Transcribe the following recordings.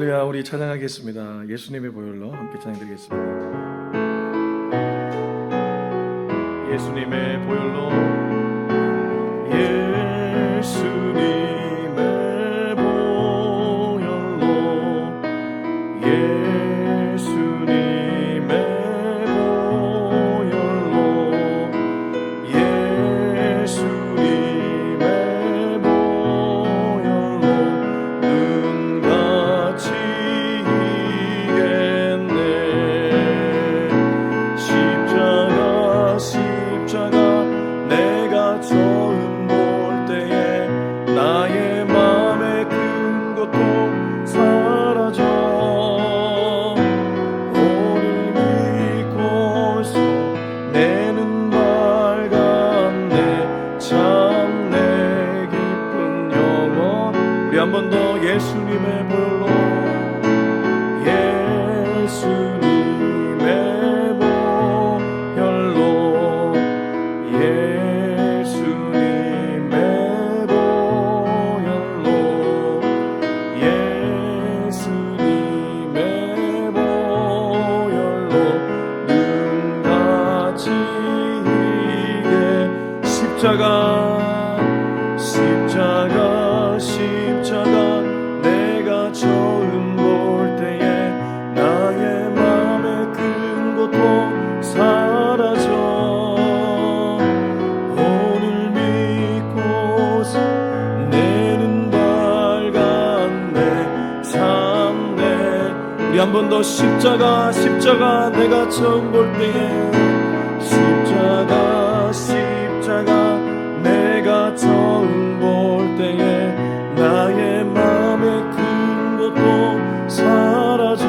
할렐루야. 우리 찬양하겠습니다. 예수님의 보혈로 함께 찬양드리겠습니다. 예수님의 보혈로, 예수님의 보혈로, 예수님의 보혈로, 예수님의 보혈로 눈같이 이겠네. 십자가 내가 처음 볼 때에 나의 맘에 큰 고통 사라져. 오늘 믿고서 내 눈 밝았네. 참 내 기쁜 영혼. 우리 한 번 더 예수님의 보혈로, 예수님의 보혈로, 예수님의 보혈로, 예수님의 보혈로 눈같이 이게. 십자가 내가 처음 볼 때에 나의 맘에 큰 고통 사라져. 오늘 믿고서 내 눈 밝았네. 참 내. 우리 한 번 더 십자가 내가 처음 볼 때에. 십자가 내가 처음 볼 때에 나의 맘에 큰 고통 사라져.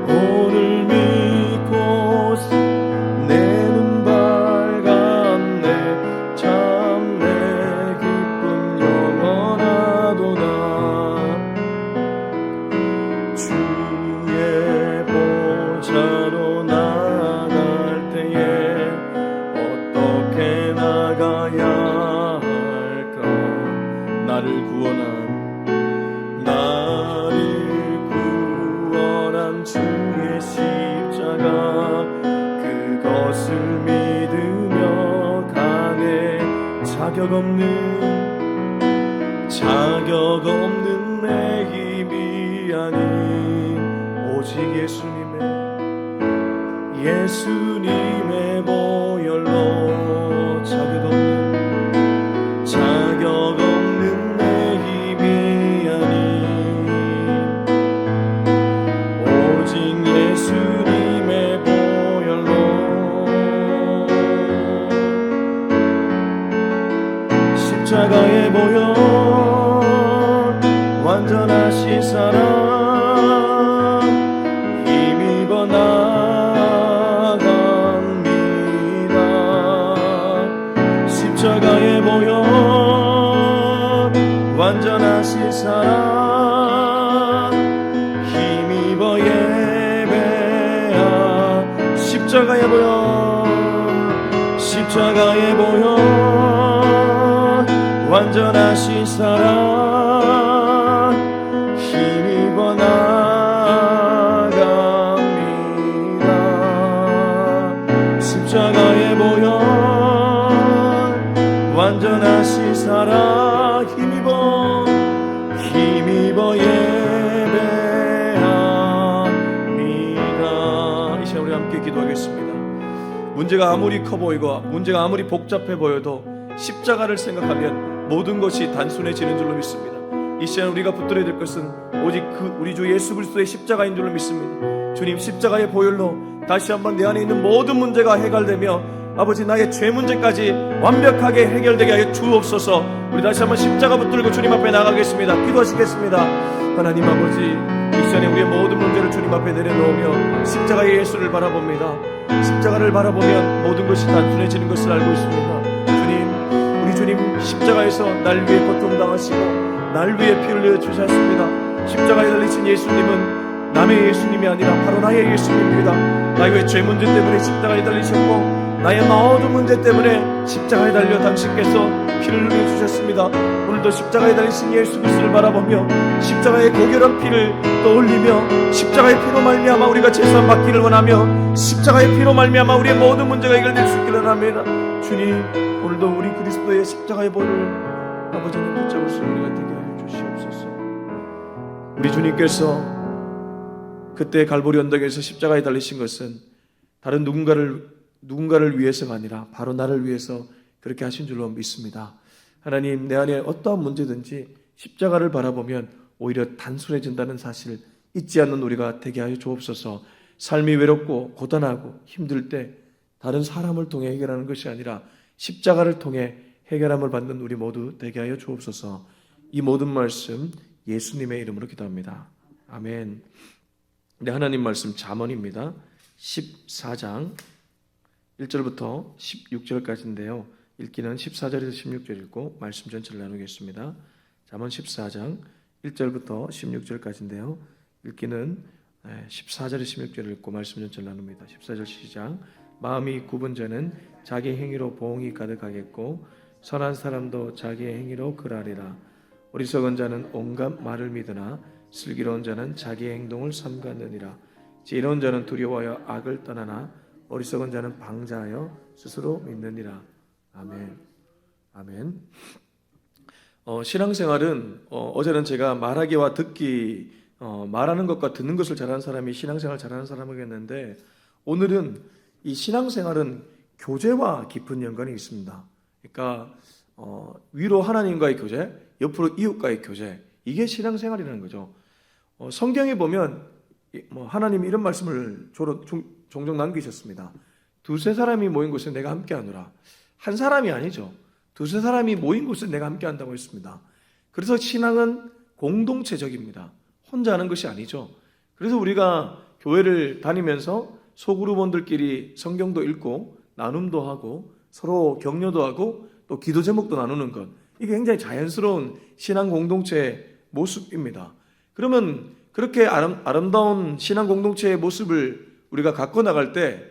오늘 믿고서 내 눈 밝았네. 참 내 기쁜 영원하도다. 주의 보좌로 나아갈 때에 어떻게 나가야 할까? 나를 구원한 주의 십자가, 그것을 믿으며 가네. 자격 없는 내 힘이 아닌 오직 예수님의 보혈로. 자격 없는 내 힘이 아닌 오직 예수님의 보혈로. 십자가의 보혈, 완전하신 사랑 힘입어 나갑니다. 십자가의 보혈, 완전하신 사랑 힘입어 예배하. 십자가의 보혈, 완전하신 사랑 힘입어 나갑니다. 십자가의 보혈, 완전하신 사랑 힘입어 예배합니다. 이 시간 우리 함께 기도하겠습니다. 문제가 아무리 커 보이고 문제가 아무리 복잡해 보여도 십자가를 생각하면 모든 것이 단순해지는 줄로 믿습니다. 이 시간 우리가 붙들어야 될 것은 오직 우리 주 예수 그리스도의 십자가인 줄로 믿습니다. 주님, 십자가의 보혈로 다시 한번 내 안에 있는 모든 문제가 해결되며 아버지, 나의 죄 문제까지 완벽하게 해결되게 하여 주옵소서. 우리 다시 한번 십자가 붙들고 주님 앞에 나가겠습니다. 기도하시겠습니다. 하나님 아버지, 이 시간에 우리의 모든 문제를 주님 앞에 내려놓으며 십자가의 예수를 바라봅니다. 십자가를 바라보면 모든 것이 단순해지는 것을 알고 있습니다. 주님, 십자가에서 날 위해 고통당하시고 날 위해 피 흘려 주셨습니다. 십자가에 달리신 예수님은 남의 예수님이 아니라 바로 나의 예수님입니다. 나의 죄 문제 때문에 십자가에 달리셨고 나의 모든 문제 때문에 십자가에 달려 당신께서 피를 흘려주셨습니다. 오늘도 십자가에 달리신 예수 그리스도를 바라보며 십자가의 고결한 피를 떠올리며 십자가의 피로 말미암아 우리가 제사함 받기를 원하며 십자가의 피로 말미암아 우리의 모든 문제가 해결될 수 있기를 원합니다. 주님, 오늘도 우리 그리스도의 십자가의 볼을 아버지님 붙잡을 수 있는 우리가 되게 하여 주시옵소서. 우리 주님께서 그때 갈보리 언덕에서 십자가에 달리신 것은 다른 누군가를 위해서가 아니라 바로 나를 위해서 그렇게 하신 줄로 믿습니다. 하나님, 내 안에 어떠한 문제든지 십자가를 바라보면 오히려 단순해진다는 사실 잊지 않는 우리가 되게 하여 주옵소서. 삶이 외롭고 고단하고 힘들 때 다른 사람을 통해 해결하는 것이 아니라 십자가를 통해 해결함을 받는 우리 모두 되게 하여 주옵소서. 이 모든 말씀 예수님의 이름으로 기도합니다. 아멘. 네, 하나님 말씀 잠언입니다. 14장 1절부터 16절까지인데요. 읽기는 14절에서 16절 읽고 말씀 전체를 나누겠습니다. 잠언 14장 1절부터 16절까지인데요. 읽기는 14절에 16절을 읽고 말씀 전체를 나눕니다. 14절 시작. 마음이 굽은 자는 자기 행위로 보응이 가득하겠고 선한 사람도 자기의 행위로 그라리라. 어리석은 자는 온갖 말을 믿으나 슬기로운 자는 자기의 행동을 삼가느니라. 지혜로운 자는 두려워하여 악을 떠나나 어리석은 자는 방자하여 스스로 믿느니라. 아멘. 아멘. 신앙생활은 어제는 제가 말하기와 듣기, 말하는 것과 듣는 것을 잘하는 사람이 신앙생활 잘하는 사람이겠는데, 오늘은 이 신앙생활은 교제와 깊은 연관이 있습니다. 그러니까 위로 하나님과의 교제, 옆으로 이웃과의 교제, 이게 신앙생활이라는 거죠. 성경에 보면 하나님이 이런 말씀을 종종 남기셨습니다. 두세 사람이 모인 곳에 내가 함께하노라. 한 사람이 아니죠. 두세 사람이 모인 곳에 내가 함께한다고 했습니다. 그래서 신앙은 공동체적입니다. 혼자 하는 것이 아니죠. 그래서 우리가 교회를 다니면서 소그룹원들끼리 성경도 읽고 나눔도 하고 서로 격려도 하고 또 기도 제목도 나누는 것, 이게 굉장히 자연스러운 신앙 공동체의 모습입니다. 그러면 그렇게 아름다운 신앙 공동체의 모습을 우리가 갖고 나갈 때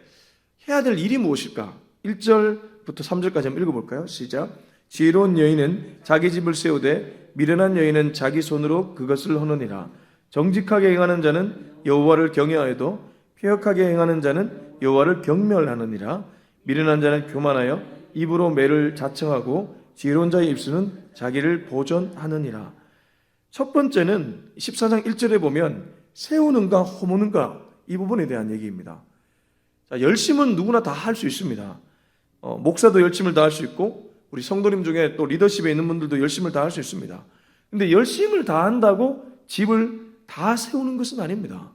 해야 될 일이 무엇일까? 1절부터 3절까지 한번 읽어볼까요? 시작. 지혜로운 여인은 자기 집을 세우되 미련한 여인은 자기 손으로 그것을 허느니라. 정직하게 행하는 자는 여호와를 경외하여도 패역하게 행하는 자는 여호와를 경멸하느니라. 미련한 자는 교만하여 입으로 매를 자청하고 지혜로운 자의 입술은 자기를 보존하느니라. 첫 번째는 14장 1절에 보면 세우는가 허무는가, 이 부분에 대한 얘기입니다. 자, 열심은 누구나 다 할 수 있습니다. 목사도 열심을 다할 수 있고 우리 성도님 중에 또 리더십에 있는 분들도 열심을 다할 수 있습니다. 근데 열심을 다한다고 집을 다 세우는 것은 아닙니다.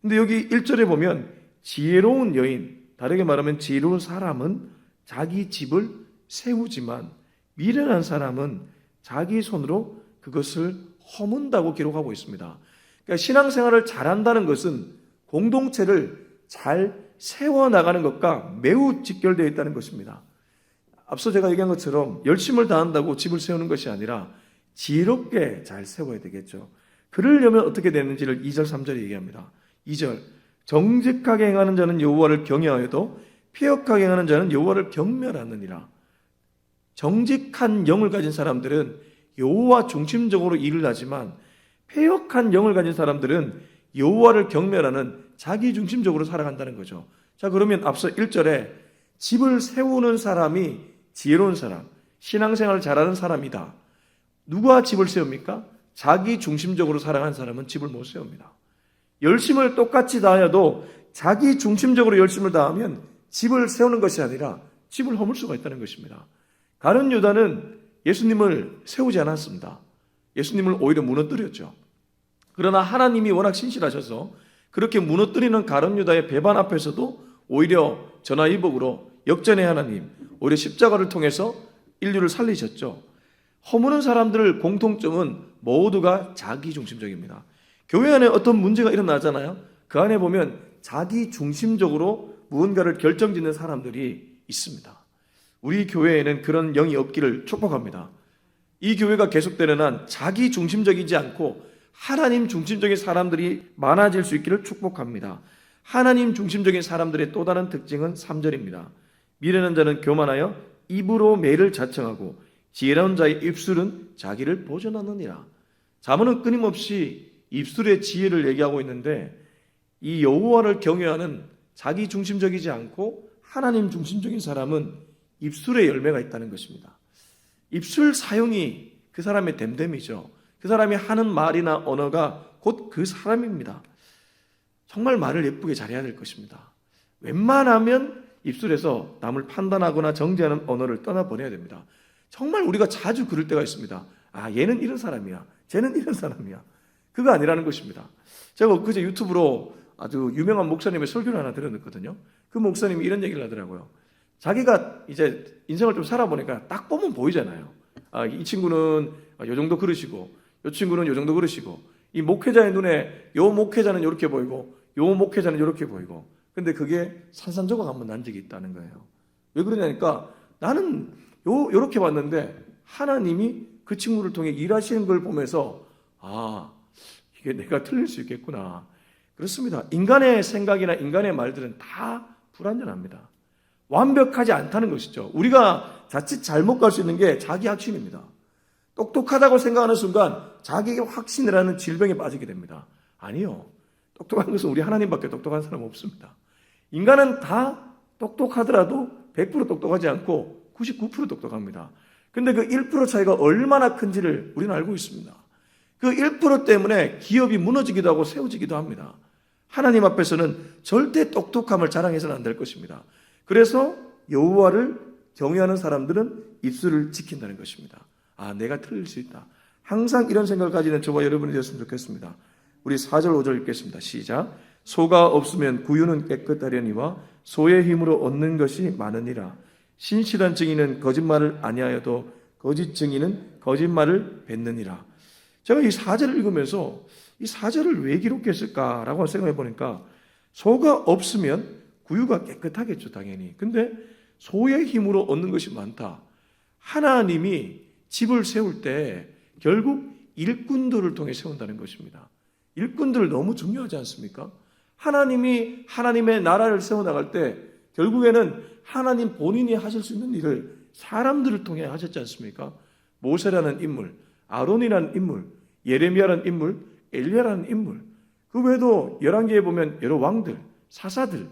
근데 여기 1절에 보면 지혜로운 여인, 다르게 말하면 지혜로운 사람은 자기 집을 세우지만 미련한 사람은 자기 손으로 그것을 허문다고 기록하고 있습니다. 그러니까 신앙생활을 잘한다는 것은 공동체를 잘 세워나가는 것과 매우 직결되어 있다는 것입니다. 앞서 제가 얘기한 것처럼 열심을 다한다고 집을 세우는 것이 아니라 지혜롭게 잘 세워야 되겠죠. 그러려면 어떻게 되는지를 2절 3절에 얘기합니다. 2절, 정직하게 행하는 자는 여호와를 경외하여도 패역하게 행하는 자는 여호와를 경멸하느니라. 정직한 영을 가진 사람들은 여호와 중심적으로 일을 하지만 패역한 영을 가진 사람들은 여호와를 경멸하는 자기 중심적으로 살아간다는 거죠. 자, 그러면 앞서 1절에 집을 세우는 사람이 지혜로운 사람, 신앙생활을 잘하는 사람이다. 누가 집을 세웁니까? 자기 중심적으로 살아가는 사람은 집을 못 세웁니다. 열심을 똑같이 다하여도 자기 중심적으로 열심을 다하면 집을 세우는 것이 아니라 집을 허물 수가 있다는 것입니다. 가룟 유다는 예수님을 세우지 않았습니다. 예수님을 오히려 무너뜨렸죠. 그러나 하나님이 워낙 신실하셔서 그렇게 무너뜨리는 가룟 유다의 배반 앞에서도 오히려 전화위복으로 역전의 하나님, 오히려 십자가를 통해서 인류를 살리셨죠. 허무는 사람들의 공통점은 모두가 자기 중심적입니다. 교회 안에 어떤 문제가 일어나잖아요. 그 안에 보면 자기 중심적으로 무언가를 결정짓는 사람들이 있습니다. 우리 교회에는 그런 영이 없기를 축복합니다. 이 교회가 계속되는 한 자기 중심적이지 않고 하나님 중심적인 사람들이 많아질 수 있기를 축복합니다. 하나님 중심적인 사람들의 또 다른 특징은 3절입니다. 미련한 자는 교만하여 입으로 매를 자청하고 지혜로운 자의 입술은 자기를 보존하느니라. 잠언은 끊임없이 입술의 지혜를 얘기하고 있는데 이 여호와를 경외하는 자기 중심적이지 않고 하나님 중심적인 사람은 입술에 열매가 있다는 것입니다. 입술 사용이 그 사람의 됨됨이죠. 그 사람이 하는 말이나 언어가 곧 그 사람입니다. 정말 말을 예쁘게 잘해야 될 것입니다. 웬만하면 입술에서 남을 판단하거나 정죄하는 언어를 떠나보내야 됩니다. 정말 우리가 자주 그럴 때가 있습니다. 아, 얘는 이런 사람이야. 쟤는 이런 사람이야. 그거 아니라는 것입니다. 제가 엊그제 유튜브로 아주 유명한 목사님의 설교를 하나 들었거든요. 그 목사님이 이런 얘기를 하더라고요. 자기가 이제 인생을 좀 살아보니까 딱 보면 보이잖아요. 아, 이 친구는 요 정도 그러시고, 요 친구는 요 정도 그러시고, 이 목회자의 눈에 요 목회자는 요렇게 보이고, 요 목회자는 요렇게 보이고, 근데 그게 산산조각 한번 난 적이 있다는 거예요. 왜 그러냐니까 나는 요렇게 봤는데 하나님이 그 친구를 통해 일하시는 걸 보면서 아, 이게 내가 틀릴 수 있겠구나. 그렇습니다. 인간의 생각이나 인간의 말들은 다 불완전합니다. 완벽하지 않다는 것이죠. 우리가 자칫 잘못 갈 수 있는 게 자기 확신입니다. 똑똑하다고 생각하는 순간 자기에게 확신이라는 질병에 빠지게 됩니다. 아니요. 똑똑한 것은 우리 하나님밖에 똑똑한 사람 없습니다. 인간은 다 똑똑하더라도 100% 똑똑하지 않고 99% 똑똑합니다. 근데 그 1% 차이가 얼마나 큰지를 우리는 알고 있습니다. 그 1% 때문에 기업이 무너지기도 하고 세워지기도 합니다. 하나님 앞에서는 절대 똑똑함을 자랑해서는 안 될 것입니다. 그래서 여호와를 경외하는 사람들은 입술을 지킨다는 것입니다. 아, 내가 틀릴 수 있다. 항상 이런 생각을 가지는 저와 여러분이 되었으면 좋겠습니다. 우리 4절 5절 읽겠습니다. 시작. 소가 없으면 구유는 깨끗하려니와 소의 힘으로 얻는 것이 많으니라. 신실한 증인은 거짓말을 아니하여도 거짓 증인은 거짓말을 뱉느니라. 제가 이 4절을 읽으면서 이 4절을 왜 기록했을까라고 생각해 보니까 소가 없으면 구유가 깨끗하겠죠, 당연히. 근데 소의 힘으로 얻는 것이 많다. 하나님이 집을 세울 때 결국 일꾼들을 통해 세운다는 것입니다. 일꾼들 너무 중요하지 않습니까? 하나님이 하나님의 나라를 세워나갈 때 결국에는 하나님 본인이 하실 수 있는 일을 사람들을 통해 하셨지 않습니까? 모세라는 인물, 아론이라는 인물, 예레미야라는 인물, 엘리야라는 인물, 그 외에도 열왕기에 보면 여러 왕들, 사사들,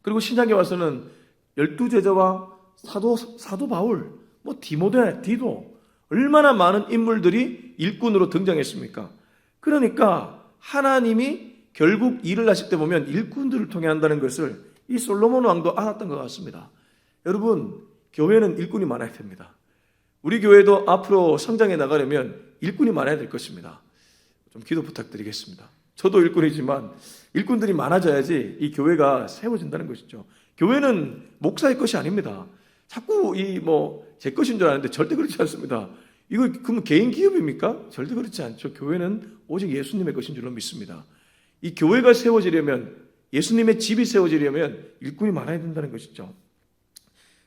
그리고 신약에 와서는 12제자와 사도 바울, 디모데, 디도, 얼마나 많은 인물들이 일꾼으로 등장했습니까? 그러니까 하나님이 결국 일을 하실 때 보면 일꾼들을 통해 한다는 것을 이 솔로몬 왕도 알았던 것 같습니다. 여러분, 교회는 일꾼이 많아야 됩니다. 우리 교회도 앞으로 성장해 나가려면 일꾼이 많아야 될 것입니다. 좀 기도 부탁드리겠습니다. 저도 일꾼이지만 일꾼들이 많아져야지 이 교회가 세워진다는 것이죠. 교회는 목사의 것이 아닙니다. 자꾸 제 것인 줄 아는데 절대 그렇지 않습니다. 이거 그러면 개인 기업입니까? 절대 그렇지 않죠. 교회는 오직 예수님의 것인 줄로 믿습니다. 이 교회가 세워지려면, 예수님의 집이 세워지려면 일꾼이 많아야 된다는 것이죠.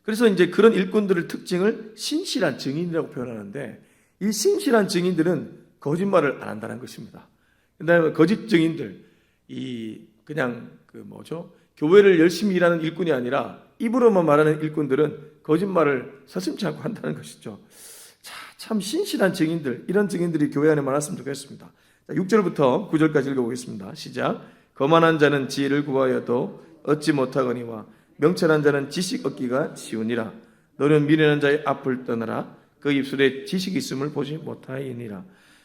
그래서 이제 그런 일꾼들의 특징을 신실한 증인이라고 표현하는데, 이 신실한 증인들은 거짓말을 안 한다는 것입니다. 그다음에 거짓 증인들, 교회를 열심히 일하는 일꾼이 아니라 입으로만 말하는 일꾼들은 거짓말을 서슴지 않고 한다는 것이죠. 참 신실한 증인들, 이런 증인들이 교회 안에 많았으면 좋겠습니다. 6절부터 9절까지 읽어보겠습니다. 시작. 거만한 자는 지혜를 구하여도 얻지 못하거니와 명철한 자는 지식 얻기가 쉬우니라. 너는 미련한 자의 앞을 떠나라. 그 입술에 지식이 있음을 보지 못하이니라.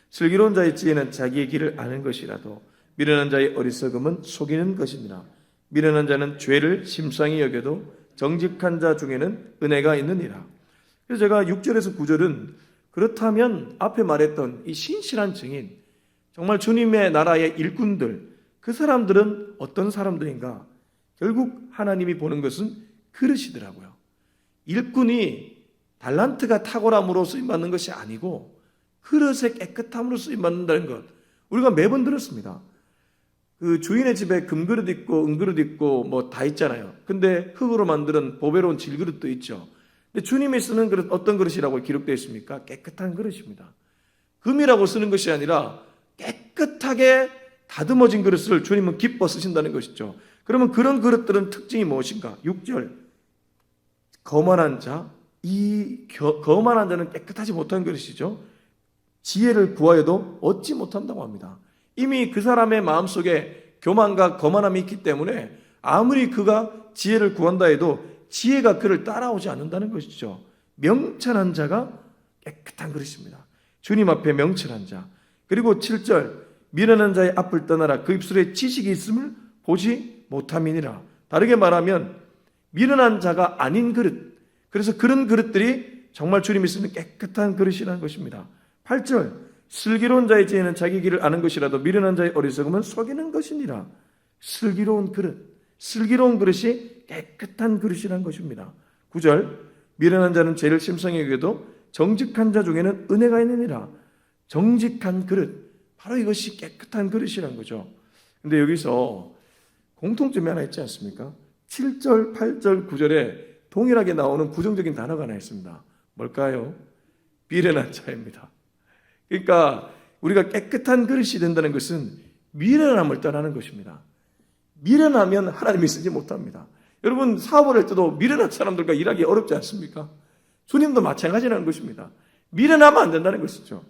슬기로운 자의 지혜는 자기의 길을 아는 것이라도 미련한 자의 어리석음은 속이는 것이니라. 미련한 자는 죄를 심상히 여겨도 정직한 자 중에는 은혜가 있느니라. 그래서 제가 6절에서 9절은 그렇다면 앞에 말했던 이 신실한 증인, 정말 주님의 나라의 일꾼들, 그 사람들은 어떤 사람들인가? 결국 하나님이 보는 것은 그릇이더라고요. 일꾼이 달란트가 탁월함으로 쓰임받는 것이 아니고 그릇의 깨끗함으로 쓰임받는다는 것, 우리가 매번 들었습니다. 그 주인의 집에 금그릇 있고 은그릇 있고 다 있잖아요. 근데 흙으로 만든 보배로운 질그릇도 있죠. 근데 주님이 쓰는 그릇 어떤 그릇이라고 기록되어 있습니까? 깨끗한 그릇입니다. 금이라고 쓰는 것이 아니라 깨끗하게 다듬어진 그릇을 주님은 기뻐 쓰신다는 것이죠. 그러면 그런 그릇들은 특징이 무엇인가? 6절. 거만한 자, 거만한 자는 깨끗하지 못한 그릇이죠. 지혜를 구하여도 얻지 못한다고 합니다. 이미 그 사람의 마음속에 교만과 거만함이 있기 때문에 아무리 그가 지혜를 구한다 해도 지혜가 그를 따라오지 않는다는 것이죠. 명철한 자가 깨끗한 그릇입니다. 주님 앞에 명철한 자. 그리고 7절, 미련한 자의 앞을 떠나라. 그 입술에 지식이 있음을 보지 못함이니라. 다르게 말하면 미련한 자가 아닌 그릇, 그래서 그런 그릇들이 정말 주님이 쓰는 깨끗한 그릇이라는 것입니다. 8절, 슬기로운 자의 지혜는 자기 길을 아는 것이라도 미련한 자의 어리석음은 속이는 것이니라. 슬기로운 그릇이 깨끗한 그릇이라는 것입니다. 9절, 미련한 자는 죄를 심성히 여겨도 정직한 자 중에는 은혜가 있느니라. 정직한 그릇, 바로 이것이 깨끗한 그릇이라는 거죠. 근데 여기서 공통점이 하나 있지 않습니까? 7절, 8절, 9절에 동일하게 나오는 부정적인 단어가 하나 있습니다. 뭘까요? 미련한 자입니다. 그러니까 우리가 깨끗한 그릇이 된다는 것은 미련함을 떠나는 것입니다. 미련하면 하나님이 쓰지 못합니다. 여러분, 사업을 할 때도 미련한 사람들과 일하기 어렵지 않습니까? 주님도 마찬가지라는 것입니다. 미련하면 안 된다는 것이죠.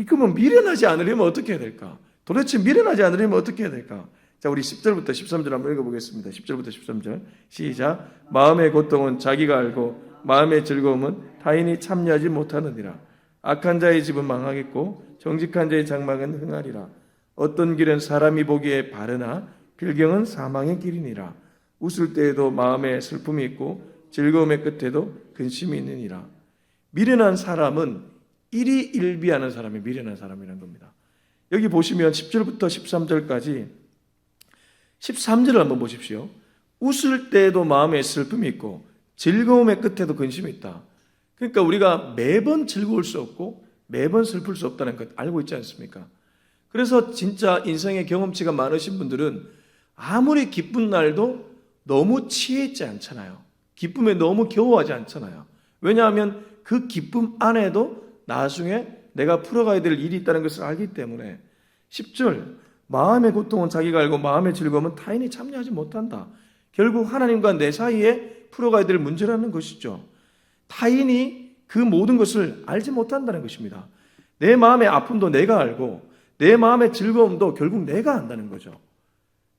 그러면 미련하지 않으려면 어떻게 해야 될까? 도대체 미련하지 않으려면 어떻게 해야 될까? 자, 우리 10절부터 13절 한번 읽어보겠습니다. 10절부터 13절 시작. 마음의 고통은 자기가 알고 마음의 즐거움은 타인이 참여하지 못하느니라. 악한 자의 집은 망하겠고 정직한 자의 장막은 흥하리라. 어떤 길은 사람이 보기에 바르나 필경은 사망의 길이니라. 웃을 때에도 마음에 슬픔이 있고 즐거움의 끝에도 근심이 있느니라. 미련한 사람은 일희일비하는 사람이 미련한 사람이라는 겁니다. 여기 보시면 10절부터 13절까지 13절을 한번 보십시오. 웃을 때에도 마음에 슬픔이 있고 즐거움의 끝에도 근심이 있다. 그러니까 우리가 매번 즐거울 수 없고 매번 슬플 수 없다는 것 알고 있지 않습니까? 그래서 진짜 인생의 경험치가 많으신 분들은 아무리 기쁜 날도 너무 취해 있지 않잖아요. 기쁨에 너무 겨워하지 않잖아요. 왜냐하면 그 기쁨 안에도 나중에 내가 풀어가야 될 일이 있다는 것을 알기 때문에. 10절, 마음의 고통은 자기가 알고 마음의 즐거움은 타인이 참여하지 못한다. 결국 하나님과 내 사이에 풀어가야 될 문제라는 것이죠. 타인이 그 모든 것을 알지 못한다는 것입니다. 내 마음의 아픔도 내가 알고 내 마음의 즐거움도 결국 내가 안다는 거죠.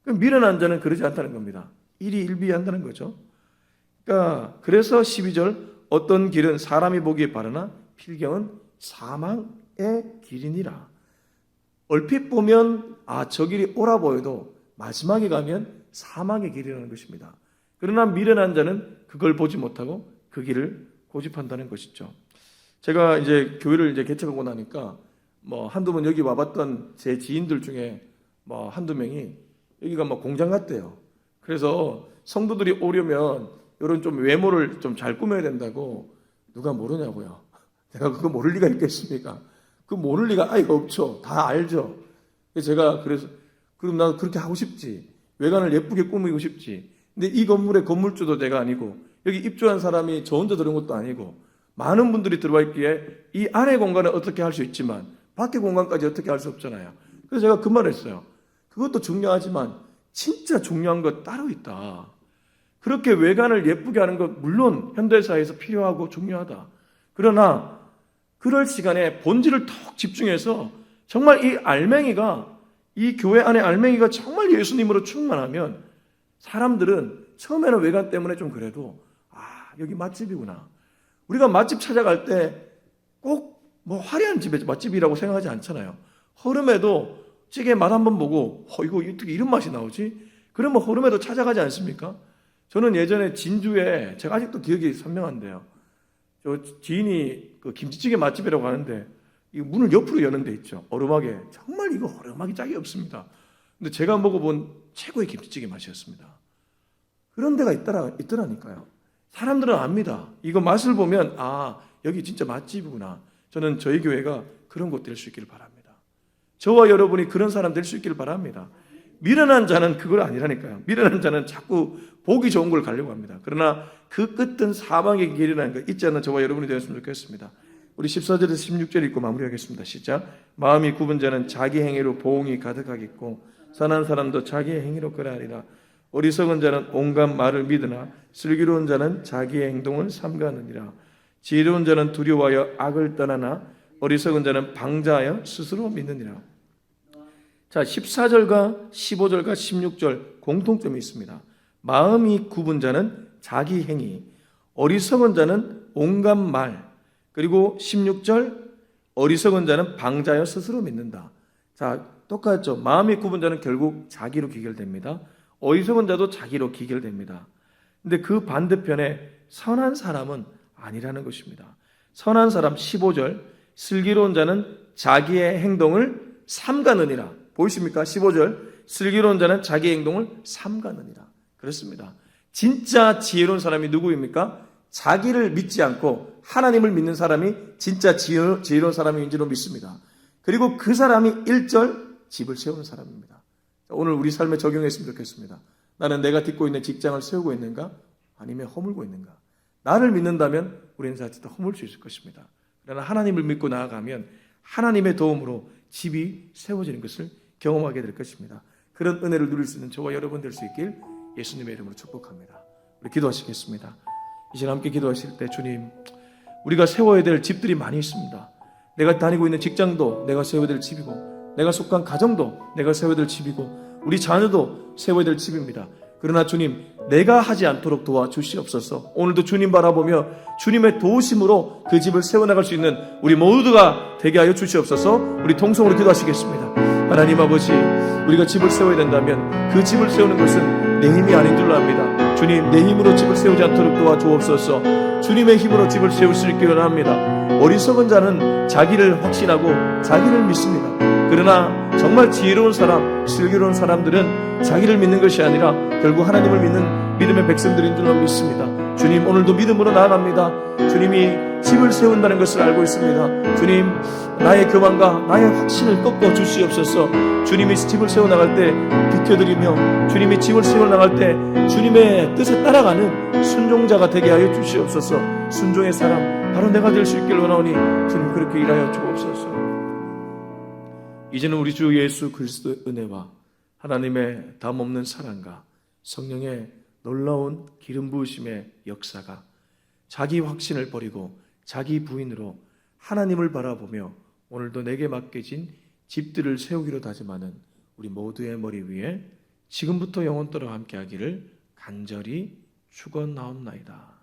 미련한 자는 그러지 않다는 겁니다. 일희일비한다는 거죠. 그래서 12절, 어떤 길은 사람이 보기에 바르나 필경은 사망의 길이니라. 얼핏 보면 저 길이 옳아 보여도 마지막에 가면 사망의 길이라는 것입니다. 그러나 미련한 자는 그걸 보지 못하고 그 길을 고집한다는 것이죠. 제가 이제 교회를 개척하고 나니까 한두 번 여기 와봤던 제 지인들 중에 한두 명이 여기가 공장 같대요. 그래서 성도들이 오려면 이런 좀 외모를 좀 잘 꾸며야 된다고. 누가 모르냐고요. 내가 그거 모를 리가 있겠습니까? 그 모를 리가 아예 없죠. 다 알죠. 제가 그래서 그럼 나도 그렇게 하고 싶지. 외관을 예쁘게 꾸미고 싶지. 근데 이 건물의 건물주도 내가 아니고 여기 입주한 사람이 저 혼자 들어온 것도 아니고 많은 분들이 들어와 있기에 이 안의 공간을 어떻게 할 수 있지만 밖의 공간까지 어떻게 할 수 없잖아요. 그래서 제가 그 말을 했어요. 그것도 중요하지만 진짜 중요한 것 따로 있다. 그렇게 외관을 예쁘게 하는 것 물론 현대사회에서 필요하고 중요하다. 그러나 그럴 시간에 본질을 턱 집중해서 정말 이 교회 안에 알맹이가 정말 예수님으로 충만하면 사람들은 처음에는 외관 때문에 좀 그래도 여기 맛집이구나. 우리가 맛집 찾아갈 때 꼭 화려한 집에 맛집이라고 생각하지 않잖아요. 허름해도 찌개 맛 한번 보고 이거 어떻게 이런 맛이 나오지? 그러면 허름해도 찾아가지 않습니까? 저는 예전에 진주에 제가 아직도 기억이 선명한데요. 저 지인이 그 김치찌개 맛집이라고 하는데 이 문을 옆으로 여는 데 있죠. 얼음하게. 정말 이거 얼음하기 짝이 없습니다. 근데 제가 먹어본 최고의 김치찌개 맛이었습니다. 그런 데가 있더라니까요. 사람들은 압니다. 이거 맛을 보면 여기 진짜 맛집이구나. 저는 저희 교회가 그런 곳 될 수 있기를 바랍니다. 저와 여러분이 그런 사람 될 수 있기를 바랍니다. 미련한 자는 그걸 아니라니까요. 미련한 자는 자꾸 보기 좋은 걸 가려고 합니다. 그러나 그 끝은 사망의 길이라는 거 잊지 않는 저와 여러분이 되었으면 좋겠습니다. 우리 14절에서 16절 읽고 마무리하겠습니다. 시작. 마음이 굽은 자는 자기 행위로 보응이 가득하겠고 선한 사람도 자기의 행위로 그러하리라. 어리석은 자는 온갖 말을 믿으나 슬기로운 자는 자기의 행동을 삼가느니라. 지혜로운 자는 두려워하여 악을 떠나나 어리석은 자는 방자하여 스스로 믿느니라. 자, 14절과 15절과 16절 공통점이 있습니다. 마음이 굽은 자는 자기 행위, 어리석은 자는 온갖 말, 그리고 16절 어리석은 자는 방자하여 스스로 믿는다. 자, 똑같죠. 마음이 굽은 자는 결국 자기로 기결됩니다. 어리석은 자도 자기로 기결됩니다. 근데 그 반대편에 선한 사람은 아니라는 것입니다. 선한 사람 15절 슬기로운 자는 자기의 행동을 삼가느니라. 보이십니까? 15절 슬기로운 자는 자기의 행동을 삼가느니라. 그렇습니다. 진짜 지혜로운 사람이 누구입니까? 자기를 믿지 않고 하나님을 믿는 사람이 진짜 지혜로운 사람인 줄로 믿습니다. 그리고 그 사람이 1절 집을 세우는 사람입니다. 오늘 우리 삶에 적용했으면 좋겠습니다. 나는 내가 딛고 있는 직장을 세우고 있는가? 아니면 허물고 있는가? 나를 믿는다면 우리는 자칫 허물 수 있을 것입니다. 그러나 하나님을 믿고 나아가면 하나님의 도움으로 집이 세워지는 것을 경험하게 될 것입니다. 그런 은혜를 누릴 수 있는 저와 여러분 될 수 있길 예수님의 이름으로 축복합니다. 우리 기도하시겠습니다. 이제 함께 기도하실 때 주님, 우리가 세워야 될 집들이 많이 있습니다. 내가 다니고 있는 직장도 내가 세워야 될 집이고, 내가 속한 가정도 내가 세워야 될 집이고, 우리 자녀도 세워야 될 집입니다. 그러나 주님, 내가 하지 않도록 도와주시옵소서. 오늘도 주님 바라보며 주님의 도우심으로 그 집을 세워나갈 수 있는 우리 모두가 되게 하여 주시옵소서. 우리 통성으로 기도하시겠습니다. 하나님 아버지, 우리가 집을 세워야 된다면 그 집을 세우는 것은 내 힘이 아닌 줄로 압니다. 주님, 내 힘으로 집을 세우지 않도록 도와주옵소서. 주님의 힘으로 집을 세울 수 있기를 원합니다. 어리석은 자는 자기를 확신하고 자기를 믿습니다. 그러나 정말 지혜로운 사람, 슬기로운 사람들은 자기를 믿는 것이 아니라 결국 하나님을 믿는 믿음의 백성들인 줄로 믿습니다. 주님, 오늘도 믿음으로 나아갑니다. 주님이 집을 세운다는 것을 알고 있습니다. 주님, 나의 교만과 나의 확신을 꺾어 주시옵소서. 주님이 집을 세워나갈 때 비켜드리며, 주님이 집을 세워나갈 때 주님의 뜻에 따라가는 순종자가 되게 하여 주시옵소서. 순종의 사람, 바로 내가 될 수 있기를 원하오니 주님 그렇게 일하여 주옵소서. 이제는 우리 주 예수 그리스도의 은혜와 하나님의 담없는 사랑과 성령의 놀라운 기름 부으심의 역사가 자기 확신을 버리고 자기 부인으로 하나님을 바라보며 오늘도 내게 맡겨진 집들을 세우기로 다짐하는 우리 모두의 머리 위에 지금부터 영원토록 함께하기를 간절히 축원하옵나이다.